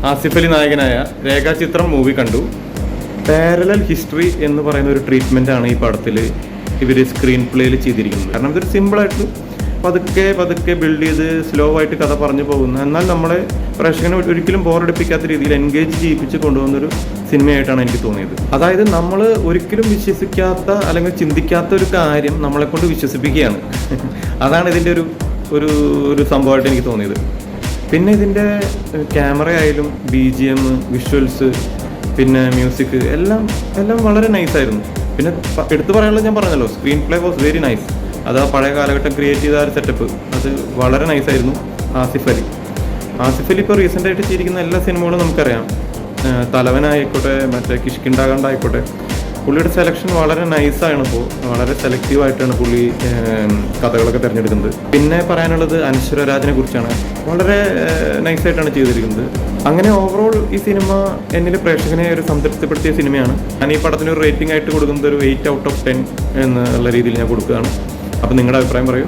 ആസിഫ് അലി നായകനായ രേഖാചിത്രം മൂവി കണ്ടു. പാരലൽ ഹിസ്റ്ററി എന്ന് പറയുന്ന ഒരു ട്രീറ്റ്മെൻ്റ് ആണ് ഈ പടത്തിൽ ഇവർ സ്ക്രീൻ പ്ലേയിൽ ചെയ്തിരിക്കുന്നത്. കാരണം ഇതൊരു സിമ്പിളായിട്ട് പതുക്കെ പതുക്കെ ബിൽഡ് ചെയ്ത് സ്ലോ ആയിട്ട് കഥ പറഞ്ഞു പോകുന്ന, എന്നാൽ നമ്മളെ പ്രേക്ഷകനെ ഒരിക്കലും ബോറടിപ്പിക്കാത്ത രീതിയിൽ എൻഗേജ് ചെയ്യിപ്പിച്ച് കൊണ്ടുപോകുന്നൊരു സിനിമയായിട്ടാണ് എനിക്ക് തോന്നിയത്. അതായത് നമ്മൾ ഒരിക്കലും വിശ്വസിക്കാത്ത അല്ലെങ്കിൽ ചിന്തിക്കാത്ത ഒരു കാര്യം നമ്മളെ കൊണ്ട് വിശ്വസിപ്പിക്കുകയാണ്. അതാണ് ഇതിൻ്റെ ഒരു സംഭവമായിട്ട് എനിക്ക് തോന്നിയത്. പിന്നെ ഇതിൻ്റെ ക്യാമറ ആയാലും BGM, വിഷ്വൽസ്, പിന്നെ മ്യൂസിക് എല്ലാം വളരെ നൈസായിരുന്നു. പിന്നെ എടുത്തു പറയാനുള്ളത് ഞാൻ പറഞ്ഞല്ലോ, screen play was very nice. അത് ആ പഴയ കാലഘട്ടം ക്രിയേറ്റ് ചെയ്ത ഒരു സെറ്റപ്പ് അത് വളരെ നൈസായിരുന്നു. ആസിഫ് അലി ഇപ്പോൾ റീസെൻ്റായിട്ട് ചെയ്തിരിക്കുന്ന എല്ലാ സിനിമകളും നമുക്കറിയാം. തലവനായിക്കോട്ടെ, മറ്റേ കിഷ്കിണ്ടാകണ്ടായിക്കോട്ടെ, പുള്ളിയുടെ സെലക്ഷൻ വളരെ നൈസാണ്. ഇപ്പോൾ വളരെ സെലക്റ്റീവായിട്ടാണ് പുള്ളി കഥകളൊക്കെ തിരഞ്ഞെടുക്കുന്നത്. പിന്നെ പറയാനുള്ളത് അനശ്വര രാജിനെ കുറിച്ചാണ്. വളരെ നൈസായിട്ടാണ് ചെയ്തിരിക്കുന്നത്. അങ്ങനെ ഓവറോൾ ഈ സിനിമ എന്നിൽ പ്രേക്ഷകനെ ഒരു സംതൃപ്തിപ്പെടുത്തിയ സിനിമയാണ്. ഞാൻ ഈ പടത്തിന് ഒരു റേറ്റിംഗ് ആയിട്ട് കൊടുക്കുന്നത് ഒരു 8 out of 10 എന്നുള്ള രീതിയിൽ ഞാൻ കൊടുക്കുകയാണ്. അപ്പോൾ നിങ്ങളുടെ അഭിപ്രായം പറയൂ.